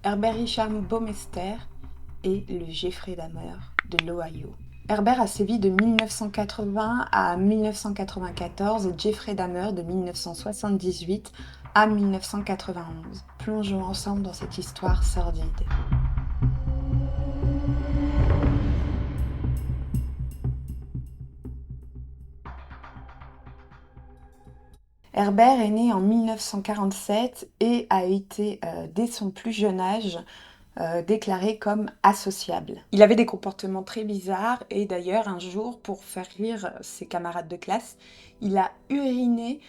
Herbert Richard Baumeister est le Jeffrey Dahmer de l'Ohio. Herbert a sévi de 1980 à 1994 et Jeffrey Dahmer de 1978 à 1991. Plongeons ensemble dans cette histoire sordide. Herbert est né en 1947 et a été, dès son plus jeune âge, déclaré comme associable. Il avait des comportements très bizarres et d'ailleurs un jour, pour faire rire ses camarades de classe, il a uriné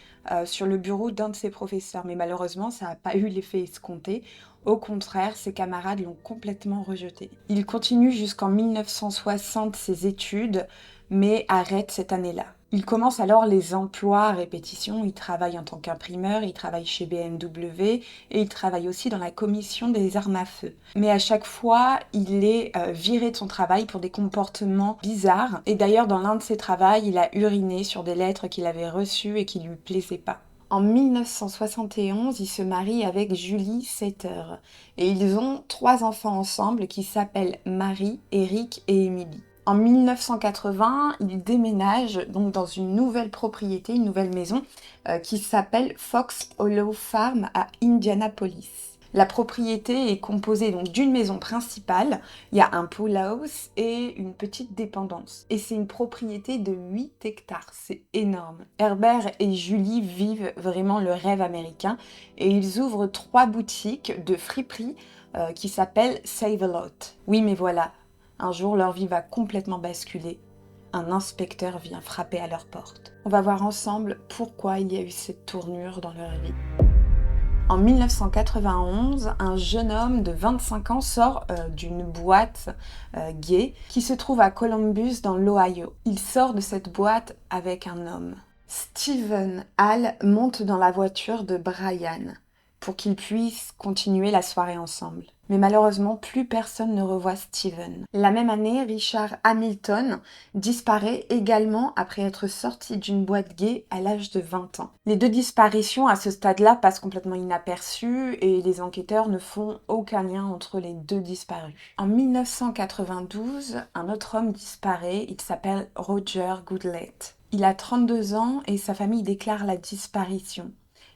sur le bureau d'un de ses professeurs. Mais malheureusement, ça n'a pas eu l'effet escompté. Au contraire, ses camarades l'ont complètement rejeté. Il continue jusqu'en 1960 ses études, mais arrête cette année-là. Il commence alors les emplois à répétition, il travaille en tant qu'imprimeur, il travaille chez BMW et il travaille aussi dans la commission des armes à feu. Mais à chaque fois, il est viré de son travail pour des comportements bizarres. Et d'ailleurs, dans l'un de ses travaux, il a uriné sur des lettres qu'il avait reçues et qui lui plaisaient pas. En 1971, il se marie avec Julie Setter et ils ont 3 enfants ensemble qui s'appellent Marie, Eric et Emily. En 1980, il déménage donc dans une nouvelle propriété, une nouvelle maison qui s'appelle Fox Hollow Farm à Indianapolis. La propriété est composée donc d'une maison principale, il y a un pool house et une petite dépendance. Et c'est une propriété de 8 hectares, c'est énorme. Herbert et Julie vivent vraiment le rêve américain et ils ouvrent 3 boutiques de friperie qui s'appellent Save a Lot. Oui, mais voilà. Un jour, leur vie va complètement basculer. Un inspecteur vient frapper à leur porte. On va voir ensemble pourquoi il y a eu cette tournure dans leur vie. En 1991, un jeune homme de 25 ans sort d'une boîte gay qui se trouve à Columbus dans l'Ohio. Il sort de cette boîte avec un homme. Steven Hall monte dans la voiture de Brian pour qu'ils puissent continuer la soirée ensemble. Mais malheureusement, plus personne ne revoit Steven. La même année, Richard Hamilton disparaît également après être sorti d'une boîte gay à l'âge de 20 ans. Les 2 disparitions à ce stade-là passent complètement inaperçues et les enquêteurs ne font aucun lien entre les 2 disparus. En 1992, un autre homme disparaît, il s'appelle Roger Goodlette. Il a 32 ans et sa famille déclare la disparition.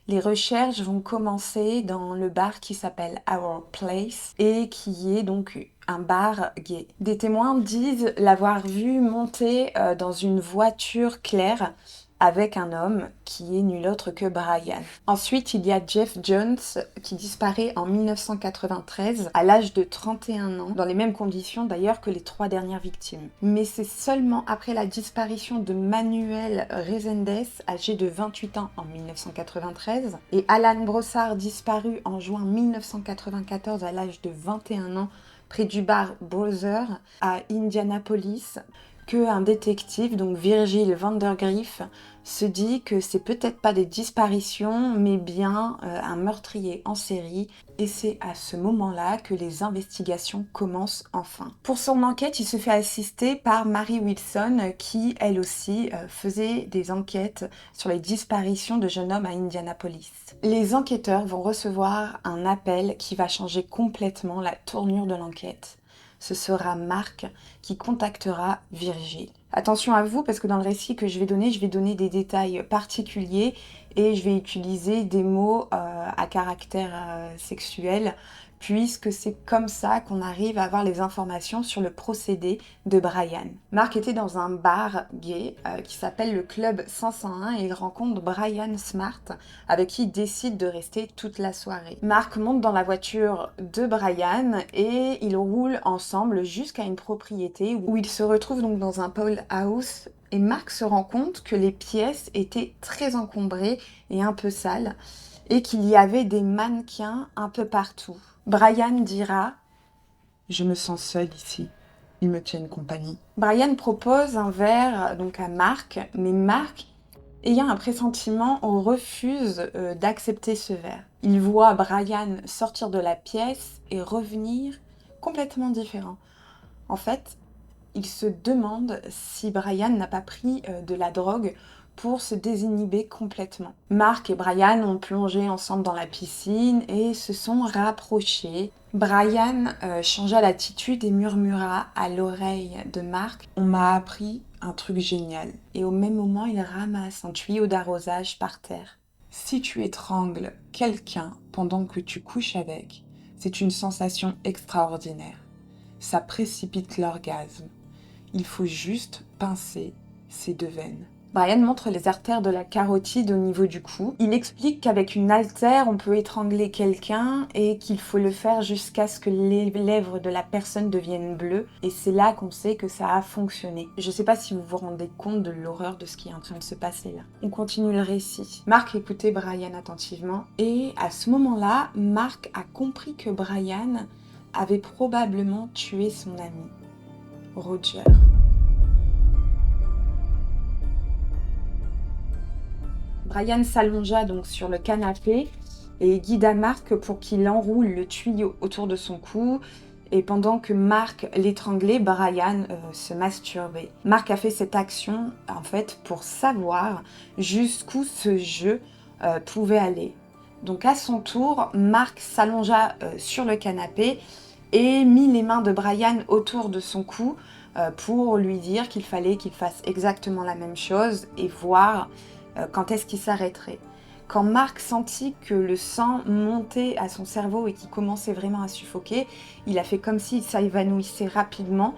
Les recherches vont commencer dans le bar qui s'appelle Our Place et qui est donc un bar gay. Des témoins disent l'avoir vu monter dans une voiture claire avec un homme qui est nul autre que Brian. Ensuite, il y a Jeff Jones qui disparaît en 1993 à l'âge de 31 ans, dans les mêmes conditions d'ailleurs que les 3 dernières victimes. Mais c'est seulement après la disparition de Manuel Reséndez, âgé de 28 ans en 1993, et Alan Brossard disparu en juin 1994 à l'âge de 21 ans près du bar Brother à Indianapolis, qu'un détective, donc Virgil Vandergriff, se dit que c'est peut-être pas des disparitions, mais bien un meurtrier en série. Et c'est à ce moment-là que les investigations commencent enfin. Pour son enquête, il se fait assister par Mary Wilson, qui, elle aussi, faisait des enquêtes sur les disparitions de jeunes hommes à Indianapolis. Les enquêteurs vont recevoir un appel qui va changer complètement la tournure de l'enquête. Ce sera Marc qui contactera Virgile. Attention à vous parce que dans le récit que je vais donner des détails particuliers et je vais utiliser des mots à caractère sexuel puisque c'est comme ça qu'on arrive à avoir les informations sur le procédé de Brian. Marc était dans un bar gay qui s'appelle le Club 501 et il rencontre Brian Smart avec qui il décide de rester toute la soirée. Marc monte dans la voiture de Brian et ils roulent ensemble jusqu'à une propriété où ils se retrouvent donc dans un pool house et Marc se rend compte que les pièces étaient très encombrées et un peu sales et qu'il y avait des mannequins un peu partout. Brian dira « Je me sens seul ici, ils me tiennent compagnie ». Brian propose un verre donc à Marc, mais Marc, ayant un pressentiment, refuse d'accepter ce verre. Il voit Brian sortir de la pièce et revenir complètement différent. En fait, il se demande si Brian n'a pas pris de la drogue pour se désinhiber complètement. Mark et Brian ont plongé ensemble dans la piscine et se sont rapprochés. Brian changea l'attitude et murmura à l'oreille de Mark: « On m'a appris un truc génial. » Et au même moment, il ramasse un tuyau d'arrosage par terre. « Si tu étrangles quelqu'un pendant que tu couches avec, c'est une sensation extraordinaire. Ça précipite l'orgasme. Il faut juste pincer ces deux veines. » Brian montre les artères de la carotide au niveau du cou. Il explique qu'avec une haltère, on peut étrangler quelqu'un et qu'il faut le faire jusqu'à ce que les lèvres de la personne deviennent bleues. Et c'est là qu'on sait que ça a fonctionné. Je sais pas si vous vous rendez compte de l'horreur de ce qui est en train de se passer là. On continue le récit. Mark écoutait Brian attentivement et à ce moment-là, Mark a compris que Brian avait probablement tué son ami, Roger. Brian s'allongea donc sur le canapé et guida Mark pour qu'il enroule le tuyau autour de son cou. Et pendant que Mark l'étranglait, Brian se masturbait. Mark a fait cette action en fait pour savoir jusqu'où ce jeu pouvait aller. Donc à son tour, Mark s'allongea sur le canapé et mit les mains de Brian autour de son cou pour lui dire qu'il fallait qu'il fasse exactement la même chose et voir quand est-ce qu'il s'arrêterait. Quand Mark sentit que le sang montait à son cerveau et qu'il commençait vraiment à suffoquer, il a fait comme s'il s'évanouissait rapidement.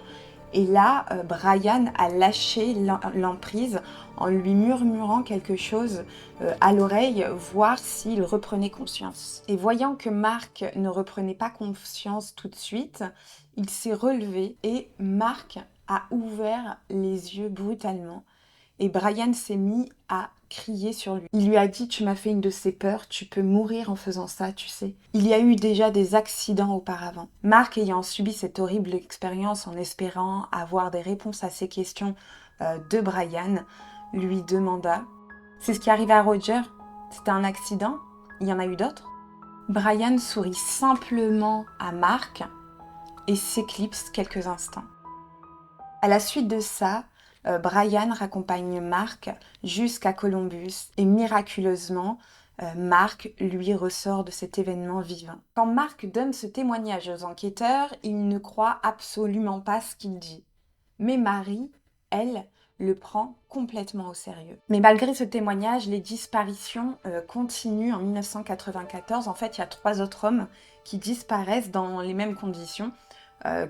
Et là, Brian a lâché l'emprise en lui murmurant quelque chose à l'oreille, voir s'il reprenait conscience. Et voyant que Mark ne reprenait pas conscience tout de suite, il s'est relevé et Mark a ouvert les yeux brutalement. Et Brian s'est mis à crier sur lui. Il lui a dit: « Tu m'as fait une de ces peurs, tu peux mourir en faisant ça, tu sais. » Il y a eu déjà des accidents auparavant. Mark, ayant subi cette horrible expérience en espérant avoir des réponses à ses questions de Brian, lui demanda: « C'est ce qui arrive à Roger? C'était un accident? Il y en a eu d'autres ?» Brian sourit simplement à Mark et s'éclipse quelques instants. À la suite de ça, Brian raccompagne Mark jusqu'à Columbus et miraculeusement, Mark lui ressort de cet événement vivant. Quand Mark donne ce témoignage aux enquêteurs, il ne croit absolument pas ce qu'il dit. Mais Mary, elle, le prend complètement au sérieux. Mais malgré ce témoignage, les disparitions continuent en 1994. En fait, il y a 3 autres hommes qui disparaissent dans les mêmes conditions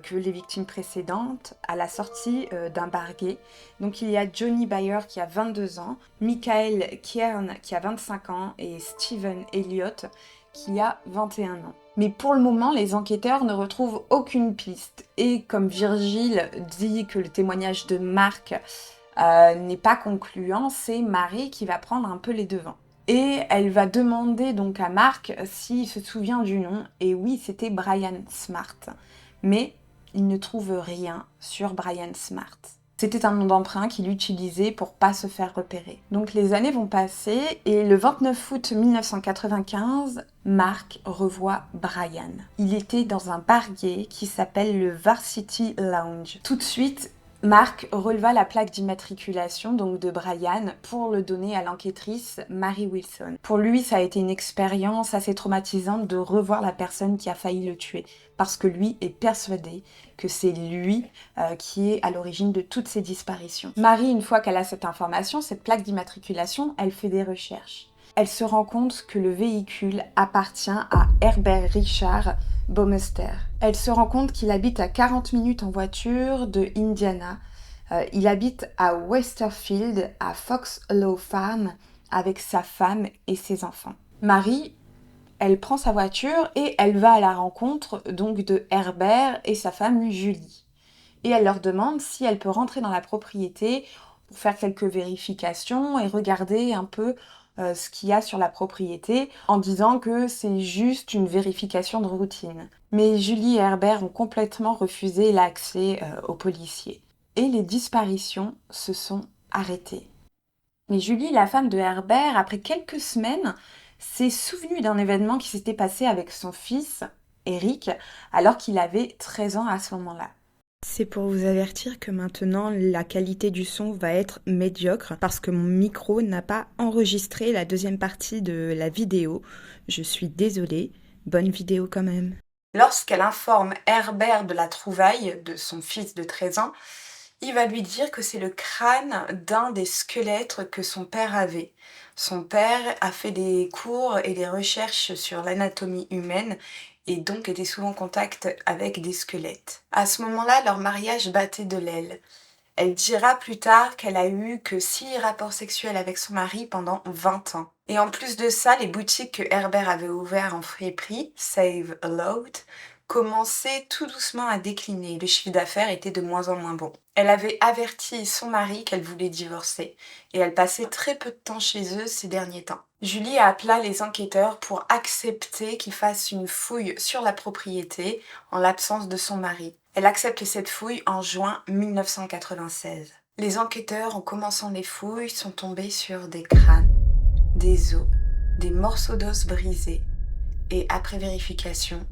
que les victimes précédentes à la sortie d'un bar gay. Donc il y a Johnny Bayer qui a 22 ans, Michael Kiern qui a 25 ans et Steven Elliott qui a 21 ans. Mais pour le moment, les enquêteurs ne retrouvent aucune piste. Et comme Virgile dit que le témoignage de Mark n'est pas concluant, c'est Mary qui va prendre un peu les devants. Et elle va demander donc à Mark s'il se souvient du nom. Et oui, c'était Brian Smart. Mais il ne trouve rien sur Brian Smart. C'était un nom d'emprunt qu'il utilisait pour pas se faire repérer. Donc les années vont passer et le 29 août 1995, Mark revoit Brian. Il était dans un bar gay qui s'appelle le Varsity Lounge. Tout de suite, Mark releva la plaque d'immatriculation donc de Brian pour le donner à l'enquêtrice Mary Wilson. Pour lui, ça a été une expérience assez traumatisante de revoir la personne qui a failli le tuer, parce que lui est persuadé que c'est lui qui est à l'origine de toutes ces disparitions. Mary, une fois qu'elle a cette information, cette plaque d'immatriculation, elle fait des recherches. Elle se rend compte que le véhicule appartient à Herbert Richard Baumeister. Elle se rend compte qu'il habite à 40 minutes en voiture de Indiana. Il habite à Westerfield, à Fox Hollow Farm, avec sa femme et ses enfants. Mary, elle prend sa voiture et elle va à la rencontre donc de Herbert et sa femme Julie. Et elle leur demande si elle peut rentrer dans la propriété pour faire quelques vérifications et regarder un peu ce qu'il y a sur la propriété en disant que c'est juste une vérification de routine. Mais Julie et Herbert ont complètement refusé l'accès aux policiers. Et les disparitions se sont arrêtées. Mais Julie, la femme de Herbert, après quelques semaines, s'est souvenue d'un événement qui s'était passé avec son fils, Eric, alors qu'il avait 13 ans à ce moment-là. C'est pour vous avertir que maintenant la qualité du son va être médiocre parce que mon micro n'a pas enregistré la deuxième partie de la vidéo. Je suis désolée, bonne vidéo quand même. Lorsqu'elle informe Herbert de la trouvaille de son fils de 13 ans, il va lui dire que c'est le crâne d'un des squelettes que son père avait. Son père a fait des cours et des recherches sur l'anatomie humaine et donc était souvent en contact avec des squelettes. À ce moment-là, leur mariage battait de l'aile. Elle dira plus tard qu'elle a eu que 6 rapports sexuels avec son mari pendant 20 ans. Et en plus de ça, les boutiques que Herbert avait ouvertes en friperie, Save a Lot, commençaient tout doucement à décliner. Le chiffre d'affaires était de moins en moins bon. Elle avait averti son mari qu'elle voulait divorcer et elle passait très peu de temps chez eux ces derniers temps. Julie appela les enquêteurs pour accepter qu'ils fassent une fouille sur la propriété en l'absence de son mari. Elle accepte cette fouille en juin 1996. Les enquêteurs, en commençant les fouilles, sont tombés sur des crânes, des os, des morceaux d'os brisés. Et après vérification,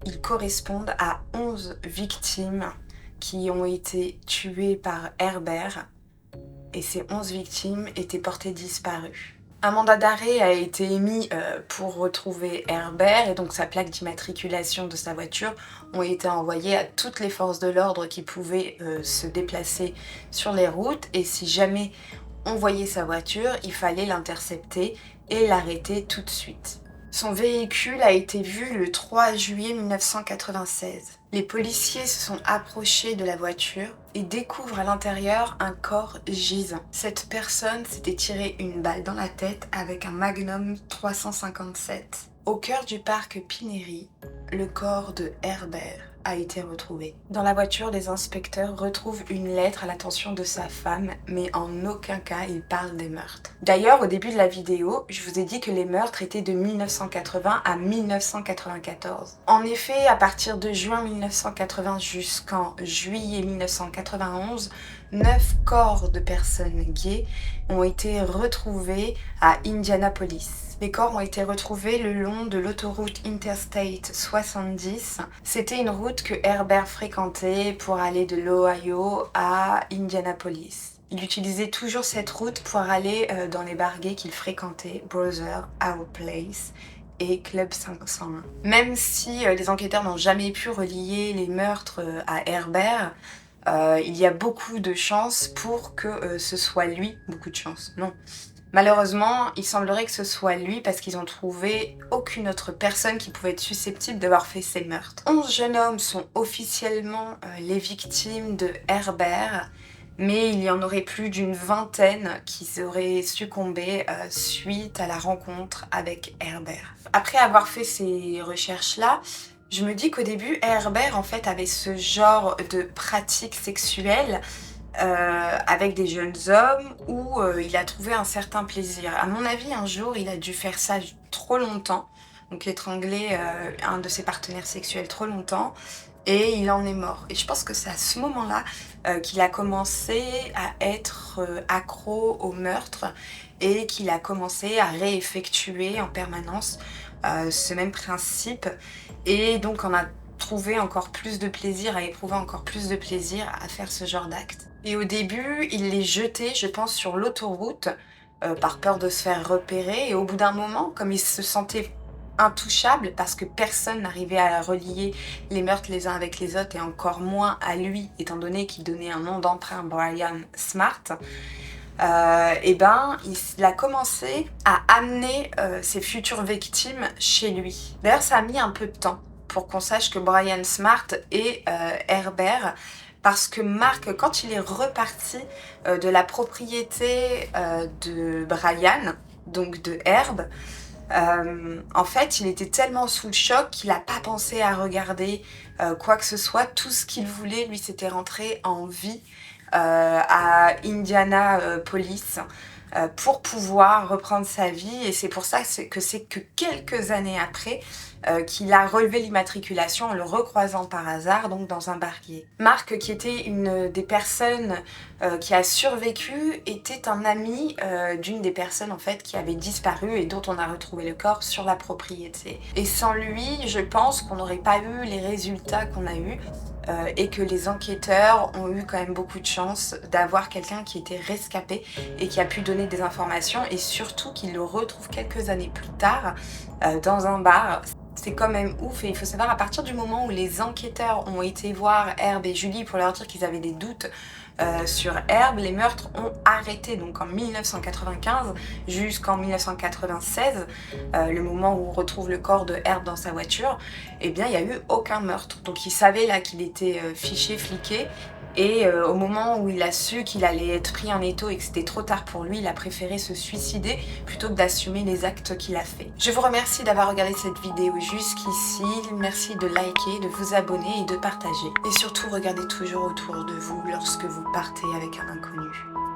ils correspondent à 11 victimes qui ont été tuées par Herbert. Et ces 11 victimes étaient portées disparues. Un mandat d'arrêt a été émis pour retrouver Herbert et donc sa plaque d'immatriculation de sa voiture ont été envoyées à toutes les forces de l'ordre qui pouvaient se déplacer sur les routes et si jamais on voyait sa voiture, il fallait l'intercepter et l'arrêter tout de suite. Son véhicule a été vu le 3 juillet 1996. Les policiers se sont approchés de la voiture et découvrent à l'intérieur un corps gisant. Cette personne s'était tiré une balle dans la tête avec un Magnum 357. Au cœur du parc Pineri, le corps de Herbert a été retrouvé. Dans la voiture, les inspecteurs retrouvent une lettre à l'attention de sa femme, mais en aucun cas ils parlent des meurtres. D'ailleurs, au début de la vidéo, je vous ai dit que les meurtres étaient de 1980 à 1994. En effet, à partir de juin 1980 jusqu'en juillet 1991, 9 corps de personnes gays ont été retrouvés à Indianapolis. Les corps ont été retrouvés le long de l'autoroute Interstate 70. C'était une route que Herbert fréquentait pour aller de l'Ohio à Indianapolis. Il utilisait toujours cette route pour aller dans les bars gays qu'il fréquentait, Brother, Our Place et Club 501. Même si les enquêteurs n'ont jamais pu relier les meurtres à Herbert, il y a beaucoup de chances pour que ce soit lui. Beaucoup de chances, non. Malheureusement, il semblerait que ce soit lui parce qu'ils ont trouvé aucune autre personne qui pouvait être susceptible d'avoir fait ces meurtres. 11 jeunes hommes sont officiellement les victimes de Herbert, mais il y en aurait plus d'une vingtaine qui auraient succombé suite à la rencontre avec Herbert. Après avoir fait ces recherches-là, je me dis qu'au début, Herbert en fait avait ce genre de pratique sexuelle avec des jeunes hommes où il a trouvé un certain plaisir. À mon avis, un jour, il a dû faire ça trop longtemps, donc étrangler un de ses partenaires sexuels trop longtemps, et il en est mort. Et je pense que c'est à ce moment-là qu'il a commencé à être accro au meurtre et qu'il a commencé à réeffectuer en permanence ce même principe. Et donc on a trouvé encore plus de plaisir, à éprouver encore plus de plaisir à faire ce genre d'acte. Et au début, il les jetait, je pense, sur l'autoroute par peur de se faire repérer. Et au bout d'un moment, comme il se sentait intouchable parce que personne n'arrivait à relier les meurtres les uns avec les autres et encore moins à lui, étant donné qu'il donnait un nom d'emprunt, Brian Smart, et ben il a commencé à amener ses futures victimes chez lui. D'ailleurs, ça a mis un peu de temps pour qu'on sache que Brian Smart est Herbert, parce que Mark, quand il est reparti de la propriété de Brian, donc de Herb, en fait, il était tellement sous le choc qu'il n'a pas pensé à regarder quoi que ce soit. Tout ce qu'il voulait, lui, c'était rentrer en vie à Indianapolis pour pouvoir reprendre sa vie. Et c'est pour ça que c'est que quelques années après qu'il a relevé l'immatriculation en le recroisant par hasard, donc dans un bar gay. Marc, qui était une des personnes qui a survécu était un ami d'une des personnes en fait qui avait disparu et dont on a retrouvé le corps sur la propriété. Et sans lui, je pense qu'on n'aurait pas eu les résultats qu'on a eus. Et que les enquêteurs ont eu quand même beaucoup de chance d'avoir quelqu'un qui était rescapé et qui a pu donner des informations et surtout qu'ils le retrouvent quelques années plus tard dans un bar. C'est quand même ouf et il faut savoir à partir du moment où les enquêteurs ont été voir Herb et Julie pour leur dire qu'ils avaient des doutes sur Herb, les meurtres ont arrêté donc en 1995 jusqu'en 1996, le moment où on retrouve le corps de Herb dans sa voiture, et bien il n'y a eu aucun meurtre. Donc il savait là qu'il était fiché, fliqué. Et au moment où il a su qu'il allait être pris en étau et que c'était trop tard pour lui, il a préféré se suicider plutôt que d'assumer les actes qu'il a fait. Je vous remercie d'avoir regardé cette vidéo jusqu'ici. Merci de liker, de vous abonner et de partager. Et surtout, regardez toujours autour de vous lorsque vous partez avec un inconnu.